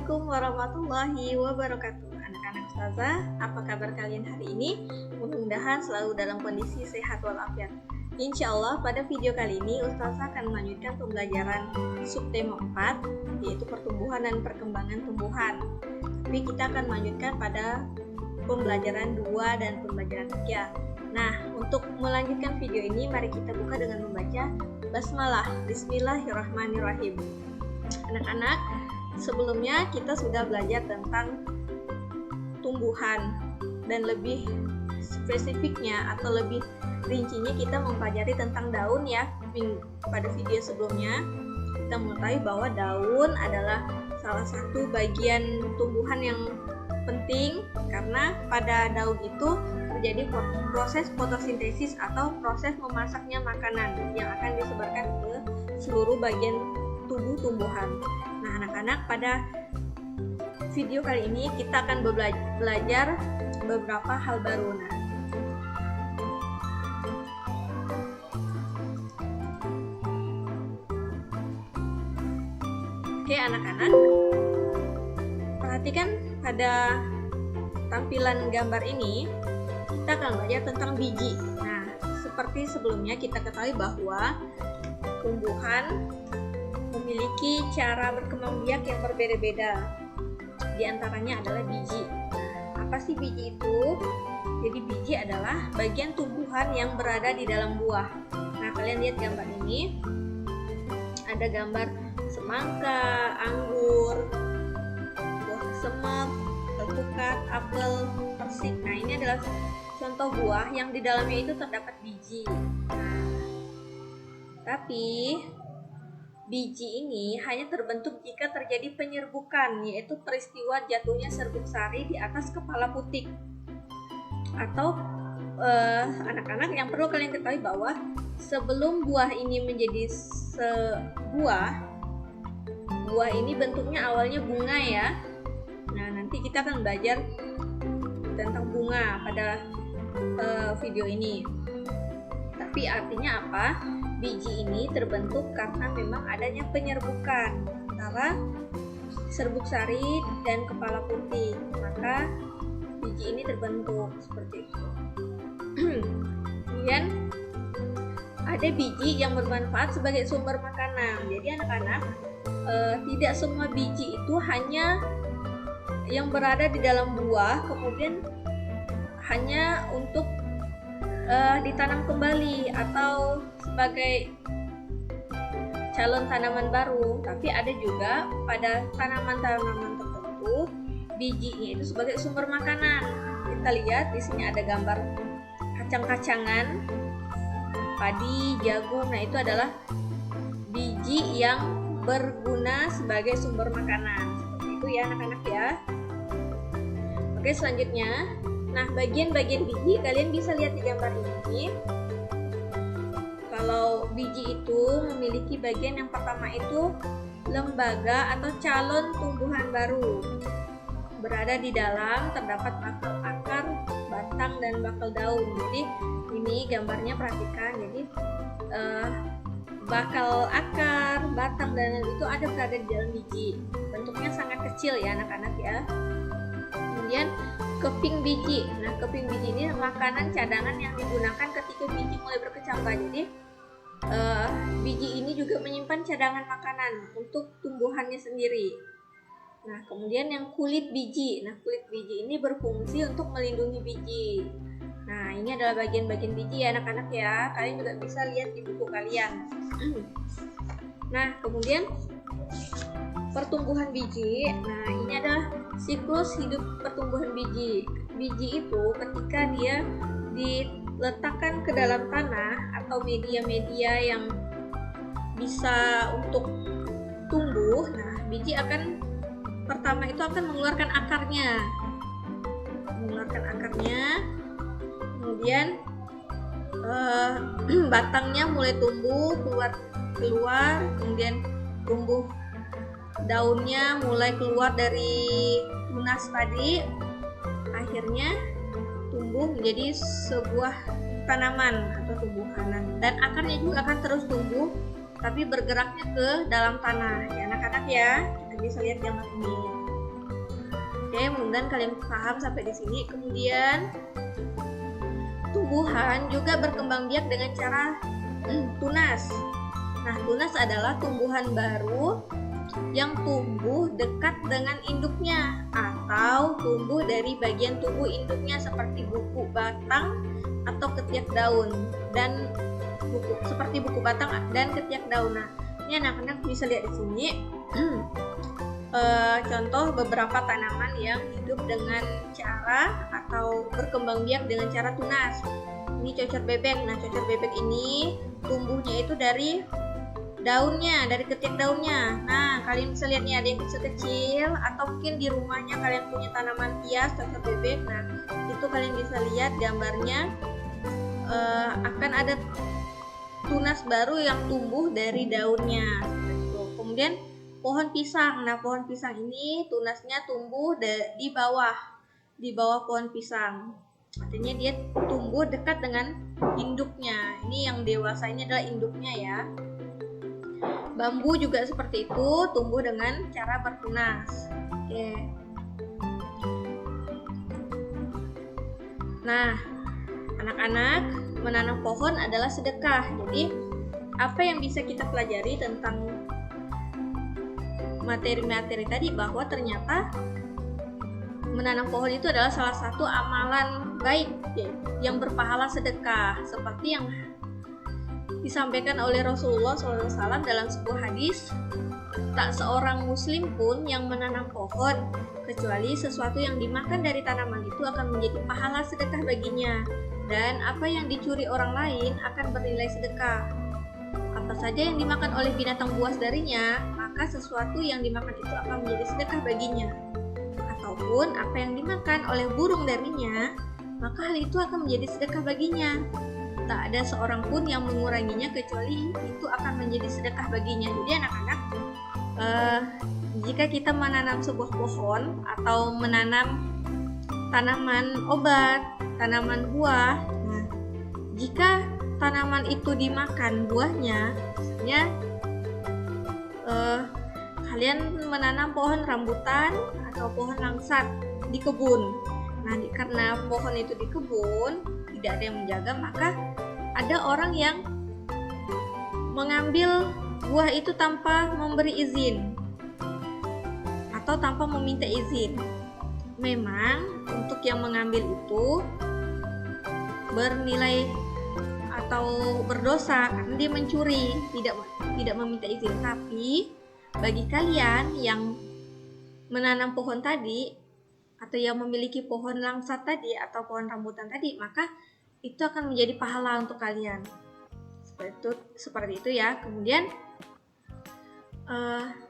Assalamualaikum warahmatullahi wabarakatuh. Anak-anak Ustazah, apa kabar kalian hari ini? Mudah-mudahan selalu dalam kondisi sehat walafiat. Insya Allah pada video kali ini Ustazah akan melanjutkan pembelajaran subtema 4, yaitu pertumbuhan dan perkembangan tumbuhan. Tapi kita akan melanjutkan pada pembelajaran 2 dan pembelajaran 3. Nah, untuk melanjutkan video ini, mari kita buka dengan membaca basmalah. Bismillahirrahmanirrahim. Anak-anak, sebelumnya kita sudah belajar tentang tumbuhan dan lebih spesifiknya atau lebih rincinya kita mempelajari tentang daun ya. Pada video sebelumnya kita mengetahui bahwa daun adalah salah satu bagian tumbuhan yang penting karena pada daun itu terjadi proses fotosintesis atau proses memasaknya makanan yang akan disebarkan ke seluruh bagian tubuh tumbuhan. Nah, anak-anak, pada video kali ini kita akan belajar beberapa hal baru. Oke, anak-anak, perhatikan pada tampilan gambar ini kita akan belajar tentang biji. Nah, seperti sebelumnya kita ketahui bahwa tumbuhan memiliki cara berkembang biak yang berbeda-beda. Di antaranya adalah biji. Nah, apa sih biji itu? Jadi biji adalah bagian tumbuhan yang berada di dalam buah. Nah, kalian lihat gambar ini. Ada gambar semangka, anggur, buah semak, alpukat, apel, persik. Nah, ini adalah contoh buah yang di dalamnya itu terdapat biji. Nah, tapi biji ini hanya terbentuk jika terjadi penyerbukan, yaitu peristiwa jatuhnya serbuk sari di atas kepala putik. Atau anak-anak, yang perlu kalian ketahui bahwa sebelum buah ini menjadi sebuah, buah ini bentuknya awalnya bunga ya. Nah, nanti kita akan belajar tentang bunga pada video ini. Tapi artinya apa? Biji ini terbentuk karena memang adanya penyerbukan antara serbuk sari dan kepala putik, maka biji ini terbentuk seperti itu. Kemudian ada biji yang bermanfaat sebagai sumber makanan. Jadi anak-anak, tidak semua biji itu hanya yang berada di dalam buah kemudian hanya untuk ditanam kembali atau sebagai calon tanaman baru, tapi ada juga pada tanaman-tanaman tertentu bijinya itu sebagai sumber makanan. Kita lihat di sini ada gambar kacang-kacangan, padi, jagung. Nah, itu adalah biji yang berguna sebagai sumber makanan. Seperti itu ya anak-anak ya. Oke, selanjutnya, nah, bagian-bagian biji kalian bisa lihat di gambar ini. Kalau biji itu memiliki bagian yang pertama itu lembaga atau calon tumbuhan baru. Berada di dalam terdapat bakal akar, batang, dan bakal daun. Jadi ini gambarnya perhatikan. Jadi bakal akar, batang, dan daun itu ada berada di dalam biji. Bentuknya sangat kecil ya anak-anak ya. Kemudian keping biji. Nah, keping biji ini makanan cadangan yang digunakan ketika biji mulai berkecambah. Jadi biji ini juga menyimpan cadangan makanan untuk tumbuhannya sendiri. Nah, kemudian yang kulit biji. Nah, kulit biji ini berfungsi untuk melindungi biji. Nah, ini adalah bagian-bagian biji ya anak-anak ya. Kalian juga bisa lihat di buku kalian. Nah, kemudian pertumbuhan biji. Nah, ini adalah siklus hidup pertumbuhan biji. Biji itu ketika dia diletakkan ke dalam tanah atau media-media yang bisa untuk tumbuh, nah, biji pertama itu akan mengeluarkan akarnya. Kemudian batangnya mulai tumbuh, keluar, kemudian tumbuh daunnya mulai keluar dari tunas tadi, akhirnya tumbuh menjadi sebuah tanaman atau tumbuhan. Dan akarnya juga akan terus tumbuh tapi bergeraknya ke dalam tanah ya anak-anak ya. Kita bisa lihat gambar ini. Oke, mudah-mudahan kalian paham sampai di sini. Kemudian tumbuhan juga berkembang biak dengan cara tunas. Nah, tunas adalah tumbuhan baru yang tumbuh dekat dengan induknya atau tumbuh dari bagian tubuh induknya seperti buku batang atau ketiak daun dan seperti buku batang dan ketiak daun. Nah, ini anak-anak bisa lihat di sini contoh beberapa tanaman yang hidup dengan cara atau berkembang biak dengan cara tunas. Ini cocor bebek. Nah, cocor bebek ini tumbuhnya itu dari daunnya, dari ketiak daunnya. Nah, kalian bisa lihat nih, ada yang kecil-kecil atau mungkin di rumahnya kalian punya tanaman hias cocor bebek. Nah, itu kalian bisa lihat gambarnya akan ada tunas baru yang tumbuh dari daunnya. Kemudian pohon pisang. Nah, pohon pisang ini tunasnya tumbuh di bawah pohon pisang. Artinya dia tumbuh dekat dengan induknya. Ini yang dewasa ini adalah induknya ya. Bambu juga seperti itu, tumbuh dengan cara bertunas. Oke. Nah, anak-anak, menanam pohon adalah sedekah. Jadi, apa yang bisa kita pelajari tentang materi-materi tadi, bahwa ternyata menanam pohon itu adalah salah satu amalan baik yang berpahala sedekah, seperti yang disampaikan oleh Rasulullah SAW dalam sebuah hadis, tak seorang muslim pun yang menanam pohon kecuali sesuatu yang dimakan dari tanaman itu akan menjadi pahala sedekah baginya, dan apa yang dicuri orang lain akan bernilai sedekah. Apa saja yang dimakan oleh binatang buas darinya, maka sesuatu yang dimakan itu akan menjadi sedekah baginya. Ataupun apa yang dimakan oleh burung darinya, maka hal itu akan menjadi sedekah baginya. Tak ada seorang pun yang menguranginya kecuali itu akan menjadi sedekah baginya. Jadi anak-anak, jika kita menanam sebuah pohon atau menanam tanaman obat, tanaman buah, nah, jika tanaman itu dimakan buahnya, misalnya kalian menanam pohon rambutan atau pohon langsat di kebun. Nah, karena pohon itu di kebun, tidak ada yang menjaga, maka ada orang yang mengambil buah itu tanpa memberi izin atau tanpa meminta izin. Memang untuk yang mengambil itu bernilai atau berdosa karena dia mencuri, tidak meminta izin. Tapi bagi kalian yang menanam pohon tadi atau yang memiliki pohon langsat tadi atau pohon rambutan tadi, maka itu akan menjadi pahala untuk kalian. Seperti itu ya. Kemudian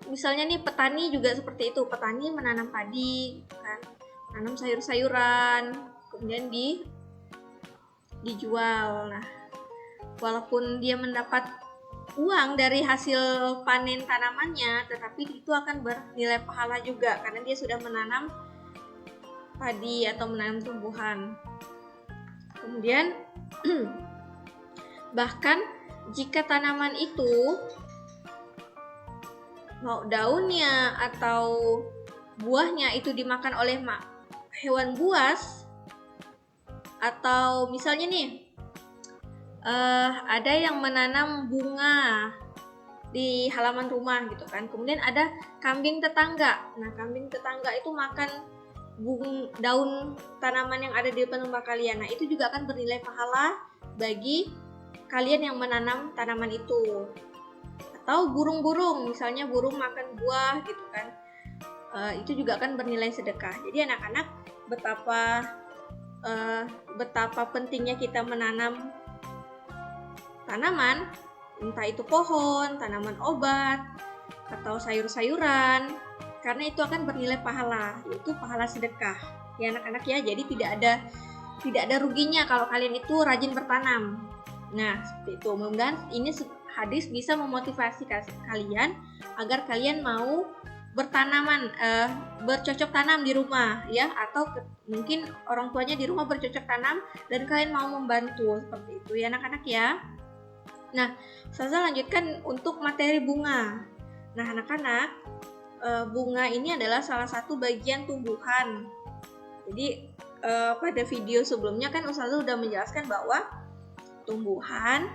misalnya nih petani juga seperti itu. Petani menanam padi, kan, menanam sayur-sayuran, kemudian dijual. Nah, walaupun dia mendapat uang dari hasil panen tanamannya, tetapi itu akan bernilai pahala juga karena dia sudah menanam padi atau menanam tumbuhan. Kemudian bahkan jika tanaman itu mau daunnya atau buahnya itu dimakan oleh hewan buas, atau misalnya nih ada yang menanam bunga di halaman rumah gitu kan, kemudian ada kambing tetangga. Nah, kambing tetangga itu makan daun tanaman yang ada di depan rumah kalian. Nah, itu juga akan bernilai pahala bagi kalian yang menanam tanaman itu. Atau burung-burung, misalnya burung makan buah gitu kan, itu juga akan bernilai sedekah. Jadi anak-anak, betapa pentingnya kita menanam tanaman, entah itu pohon, tanaman obat, atau sayur-sayuran, karena itu akan bernilai pahala, yaitu pahala sedekah. Ya anak-anak ya, jadi tidak ada ruginya kalau kalian itu rajin bertanam. Nah, seperti itu. Mudah-mudahan ini hadis bisa memotivasi kalian agar kalian mau bercocok tanam di rumah ya, atau mungkin orang tuanya di rumah bercocok tanam dan kalian mau membantu, seperti itu ya anak-anak ya. Nah, saya lanjutkan untuk materi bunga. Nah, anak-anak, bunga ini adalah salah satu bagian tumbuhan. Jadi pada video sebelumnya kan Ustazah sudah menjelaskan bahwa tumbuhan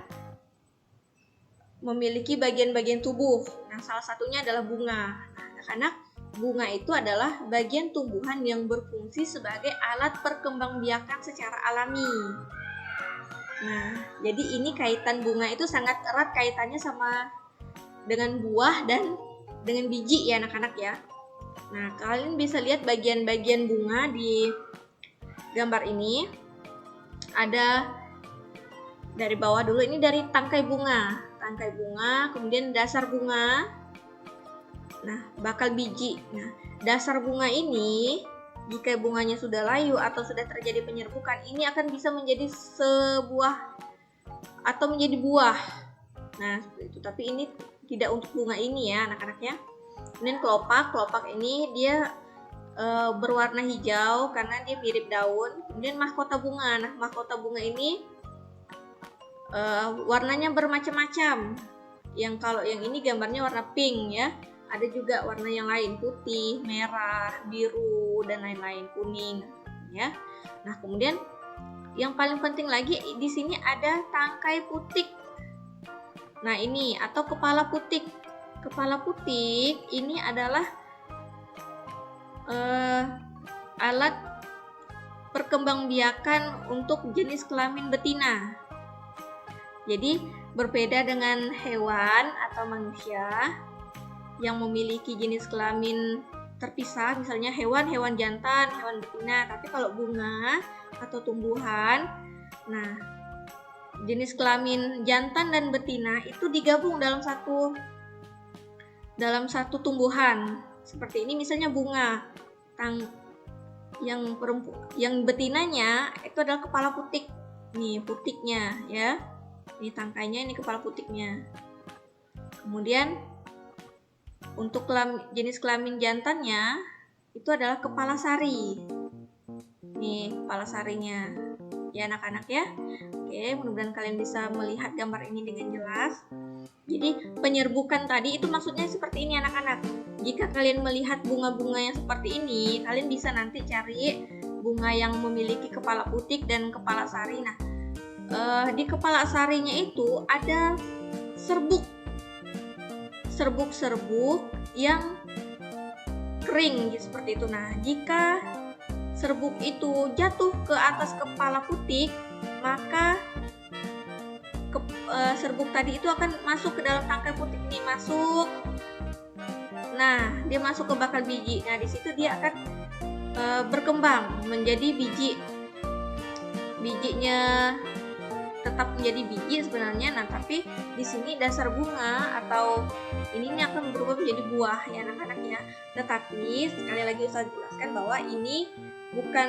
memiliki bagian-bagian tubuh. Nah, salah satunya adalah bunga. Nah, anak-anak, bunga itu adalah bagian tumbuhan yang berfungsi sebagai alat perkembangbiakan secara alami. Nah, jadi ini kaitan bunga itu sangat erat kaitannya sama dengan buah dan dengan biji ya anak-anak ya. Nah, kalian bisa lihat bagian-bagian bunga di gambar ini. Ada dari bawah dulu, ini dari tangkai bunga, kemudian dasar bunga, nah bakal biji. Nah, dasar bunga ini jika bunganya sudah layu atau sudah terjadi penyerbukan, ini akan bisa menjadi sebuah atau menjadi buah. Nah, seperti itu. Tapi ini tidak untuk bunga ini ya anak-anak ya. Kemudian kelopak ini dia berwarna hijau karena dia mirip daun. Kemudian mahkota bunga. Nah, mahkota bunga ini warnanya bermacam-macam. Yang kalau yang ini gambarnya warna pink ya. Ada juga warna yang lain, putih, merah, biru dan lain-lain, kuning ya. Nah, kemudian yang paling penting lagi di sini ada tangkai putik. Nah, ini atau kepala putik. Kepala putik ini adalah alat perkembangbiakan untuk jenis kelamin betina. Jadi berbeda dengan hewan atau manusia yang memiliki jenis kelamin terpisah, misalnya hewan jantan, hewan betina. Tapi kalau bunga atau tumbuhan, nah jenis kelamin jantan dan betina itu digabung dalam satu tumbuhan. Seperti ini misalnya bunga, yang betinanya itu adalah kepala putik. Nih putiknya ya. Ini tangkainya, ini kepala putiknya. Kemudian untuk jenis kelamin jantannya itu adalah kepala sari. Nih kepala sarinya ya anak-anak ya. Oke, mudah-mudahan kalian bisa melihat gambar ini dengan jelas. Jadi penyerbukan tadi itu maksudnya seperti ini anak-anak. Jika kalian melihat bunga-bunga yang seperti ini, kalian bisa nanti cari bunga yang memiliki kepala putik dan kepala sari. Nah, di kepala sarinya itu ada serbuk yang kering seperti itu. Nah, jika serbuk itu jatuh ke atas kepala putik, maka serbuk tadi itu akan masuk ke dalam tangkai putik ini, masuk. Nah, dia masuk ke bakal biji. Nah, di situ dia akan berkembang menjadi biji. Bijinya tetap menjadi biji sebenarnya. Nah, tapi di sini dasar bunga atau ini akan berubah menjadi buah ya anak-anaknya. Tetapi sekali lagi Ustazah jelaskan bahwa ini bukan,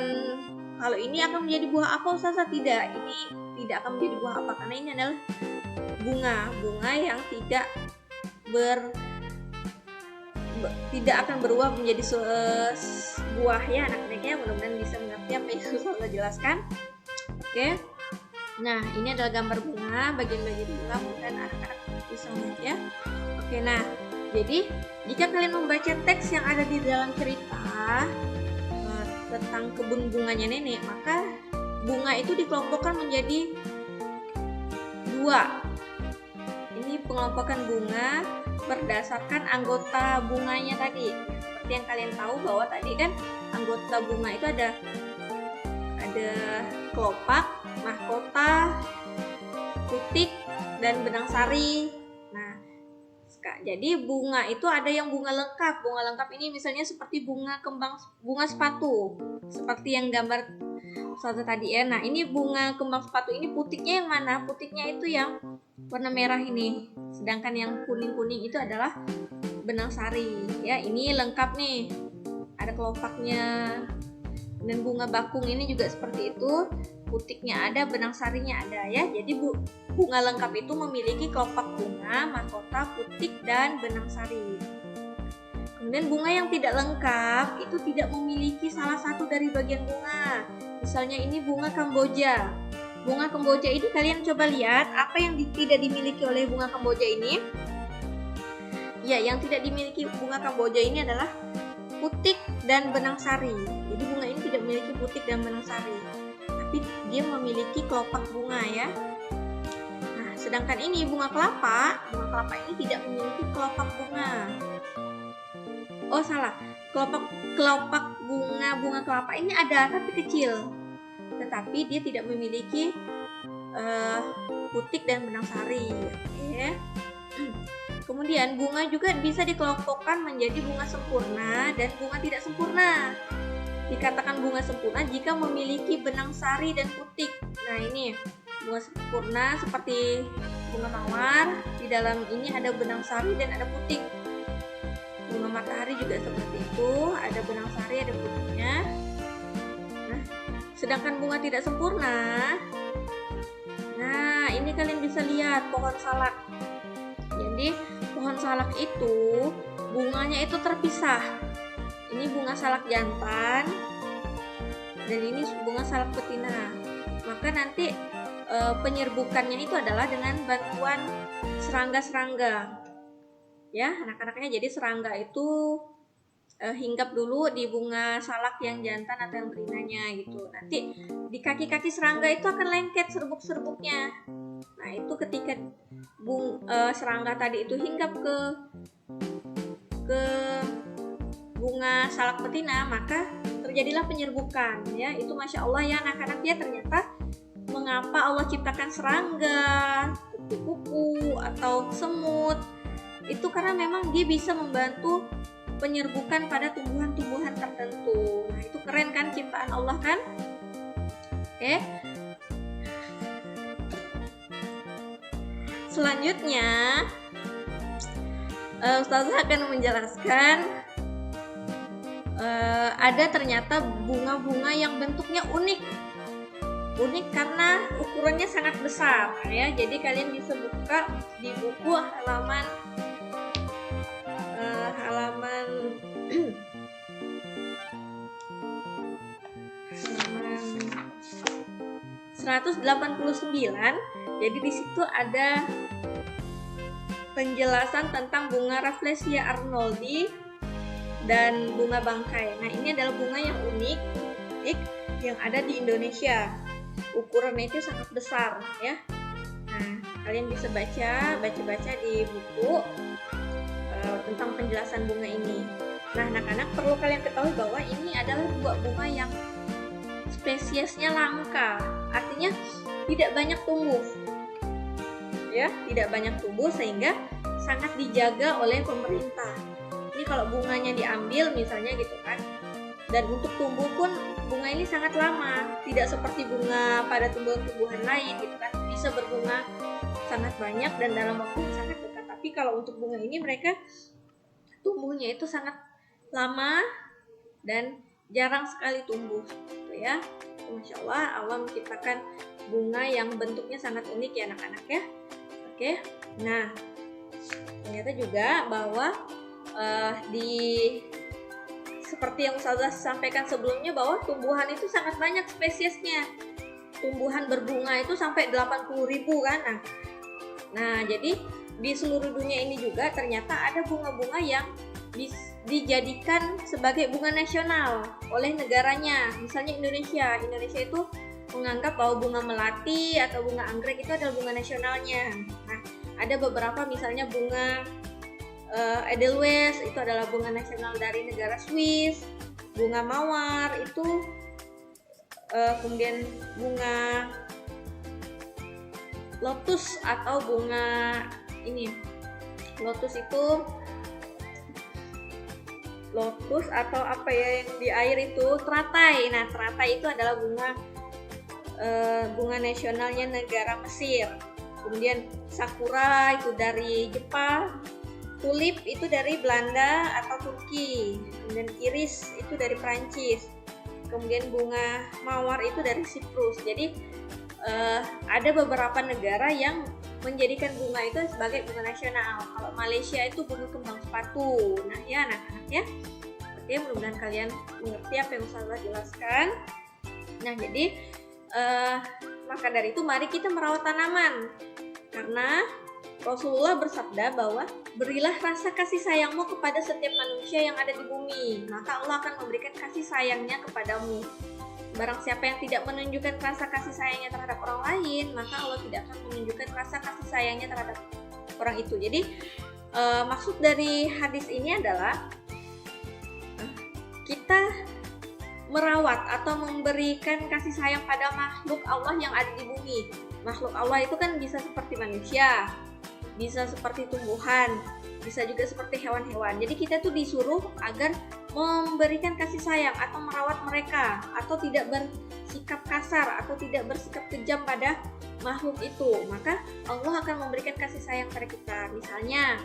kalau ini akan menjadi buah apa Ustazah, tidak. Ini tidak akan menjadi buah apa karena ini adalah bunga yang tidak akan berubah menjadi buah ya anak-anaknya. Mudah-mudahan bisa mengerti apa yang Ustazah jelaskan. Oke. Nah, ini adalah gambar bunga, bagian-bagian bunga, mudah-mudahan anak-anak bisa melihat ya. Oke, nah, jadi jika kalian membaca teks yang ada di dalam cerita tentang kebun bunganya nenek, maka bunga itu dikelompokkan menjadi 2. Ini pengelompokan bunga berdasarkan anggota bunganya tadi. Seperti yang kalian tahu bahwa tadi kan anggota bunga itu ada kelopak, mahkota, putik, dan benang sari. Nah, jadi bunga itu ada yang bunga lengkap. Bunga lengkap ini misalnya seperti bunga sepatu, seperti yang gambar Ustazah tadi ya. Nah, ini bunga kembang sepatu ini putiknya yang mana? Putiknya itu yang warna merah ini. Sedangkan yang kuning-kuning itu adalah benang sari. Ya, ini lengkap nih. Ada kelopaknya. Dan bunga bakung ini juga seperti itu. Putiknya ada, benang sarinya ada ya. Jadi bunga lengkap itu memiliki kelopak bunga, mahkota, putik, dan benang sari. Kemudian bunga yang tidak lengkap itu tidak memiliki salah satu dari bagian bunga. Misalnya ini bunga Kamboja. Bunga Kamboja ini kalian coba lihat apa yang tidak dimiliki oleh bunga Kamboja ini. Ya, yang tidak dimiliki bunga Kamboja ini adalah putik dan benang sari. Jadi bunga ini tidak memiliki putik dan benang sari, tapi dia memiliki kelopak bunga ya. Nah, sedangkan ini bunga kelapa ini tidak memiliki kelopak bunga. Oh salah, kelopak bunga kelapa ini ada tapi kecil, tetapi dia tidak memiliki putik dan benang sari. Oke. Kemudian bunga juga bisa dikelompokkan menjadi bunga sempurna dan bunga tidak sempurna. Dikatakan bunga sempurna jika memiliki benang sari dan putik. Nah, ini bunga sempurna seperti bunga mawar, di dalam ini ada benang sari dan ada putik. Bunga matahari juga seperti itu, ada benang sari, ada putiknya. Nah, sedangkan bunga tidak sempurna, nah ini kalian bisa lihat pohon salak. Jadi pohon salak itu bunganya itu terpisah. Ini bunga salak jantan dan ini bunga salak betina. Maka nanti penyerbukannya itu adalah dengan bantuan serangga-serangga. Ya, anak-anaknya, jadi serangga itu hinggap dulu di bunga salak yang jantan atau yang betinanya gitu. Nanti di kaki-kaki serangga itu akan lengket serbuk-serbuknya. Nah, itu ketika serangga tadi itu hinggap ke bunga salak betina, maka terjadilah penyerbukan ya. Itu Masya Allah ya anak-anak ya, ternyata mengapa Allah ciptakan serangga, kupu-kupu atau semut, itu karena memang dia bisa membantu penyerbukan pada tumbuhan-tumbuhan tertentu. Nah, itu keren kan ciptaan Allah kan? Oke. Selanjutnya Ustazah akan menjelaskan ada ternyata bunga-bunga yang bentuknya unik karena ukurannya sangat besar ya. Jadi kalian bisa buka di buku halaman 189. Jadi di situ ada penjelasan tentang bunga Rafflesia arnoldi dan bunga bangkai. Nah, ini adalah bunga yang unik yang ada di Indonesia. Ukurannya itu sangat besar ya. Nah, kalian bisa baca di buku tentang penjelasan bunga ini. Nah, anak-anak perlu kalian ketahui bahwa ini adalah dua bunga yang spesiesnya langka, artinya tidak banyak tumbuh ya, tidak banyak tumbuh sehingga sangat dijaga oleh pemerintah. Ini kalau bunganya diambil misalnya gitu kan, dan untuk tumbuh pun bunga ini sangat lama, tidak seperti bunga pada tumbuhan-tumbuhan lain gitu kan, bisa berbunga sangat banyak dan dalam waktu yang sangat dekat. Tapi kalau untuk bunga ini mereka tumbuhnya itu sangat lama dan jarang sekali tumbuh gitu ya. Masya Allah, Allah menciptakan bunga yang bentuknya sangat unik ya anak-anak ya. Oke, nah ternyata juga bahwa seperti yang Ustazah sampaikan sebelumnya, bahwa tumbuhan itu sangat banyak spesiesnya. Tumbuhan berbunga itu sampai 80.000 kan. Nah, jadi di seluruh dunia ini juga ternyata ada bunga-bunga yang dijadikan sebagai bunga nasional oleh negaranya. Misalnya Indonesia itu menganggap bahwa bunga melati atau bunga anggrek itu adalah bunga nasionalnya. Nah, ada beberapa misalnya bunga Edelweiss itu adalah bunga nasional dari negara Swiss. Bunga mawar itu kemudian bunga lotus atau bunga ini. Lotus atau apa ya yang di air itu, teratai. Nah, teratai itu adalah bunga nasionalnya negara Mesir. Kemudian sakura itu dari Jepang, tulip itu dari Belanda atau Turki, kemudian iris itu dari Prancis, kemudian bunga mawar itu dari Siprus. Jadi ada beberapa negara yang menjadikan bunga itu sebagai bunga nasional. Kalau Malaysia itu bunga kembang sepatu. Nah ya anak-anak ya, oke, mudah-mudahan kalian mengerti apa yang Ustazah jelaskan. Nah jadi maka dari itu mari kita merawat tanaman, karena Rasulullah bersabda bahwa berilah rasa kasih sayangmu kepada setiap manusia yang ada di bumi, maka Allah akan memberikan kasih sayangnya kepadamu. Barang siapa yang tidak menunjukkan rasa kasih sayangnya terhadap orang lain, maka Allah tidak akan menunjukkan rasa kasih sayangnya terhadap orang itu. Jadi maksud dari hadis ini adalah kita merawat atau memberikan kasih sayang pada makhluk Allah yang ada di bumi. Makhluk Allah itu kan bisa seperti manusia, bisa seperti tumbuhan, bisa juga seperti hewan-hewan. Jadi kita tuh disuruh agar memberikan kasih sayang atau merawat mereka, atau tidak bersikap kasar atau tidak bersikap kejam pada makhluk itu. Maka Allah akan memberikan kasih sayang pada kita. Misalnya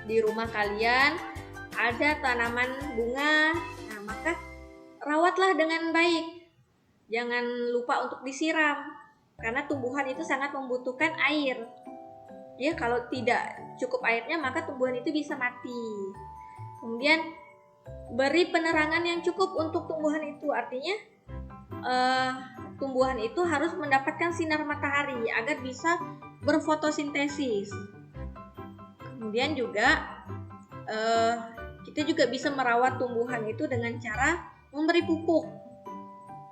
di rumah kalian ada tanaman bunga, nah maka rawatlah dengan baik. Jangan lupa untuk disiram, karena tumbuhan itu sangat membutuhkan air. Ya, kalau tidak cukup airnya maka tumbuhan itu bisa mati. Kemudian beri penerangan yang cukup untuk tumbuhan itu, artinya tumbuhan itu harus mendapatkan sinar matahari agar bisa berfotosintesis. Kemudian juga kita juga bisa merawat tumbuhan itu dengan cara memberi pupuk,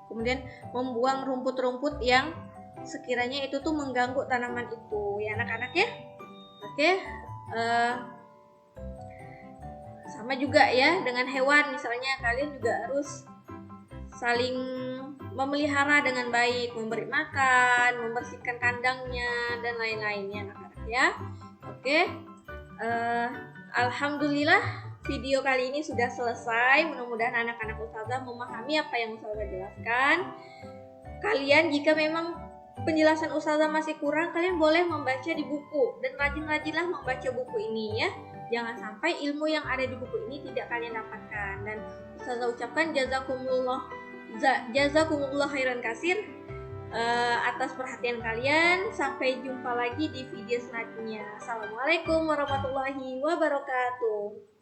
kemudian membuang rumput-rumput yang sekiranya itu tuh mengganggu tanaman itu, ya anak-anak ya. Oke, sama juga ya dengan hewan, misalnya kalian juga harus saling memelihara dengan baik, memberi makan, membersihkan kandangnya dan lain-lainnya anak-anak ya. Oke, alhamdulillah video kali ini sudah selesai. Mudah-mudahan anak-anak Ustazah memahami apa yang Ustazah jelaskan. Kalian jika memang penjelasan Ustazah masih kurang, kalian boleh membaca di buku dan rajin-rajinlah membaca buku ini ya. Jangan sampai ilmu yang ada di buku ini tidak kalian dapatkan. Dan Ustazah ucapkan jazakumullah khairan kasir atas perhatian kalian. Sampai jumpa lagi di video selanjutnya. Assalamualaikum warahmatullahi wabarakatuh.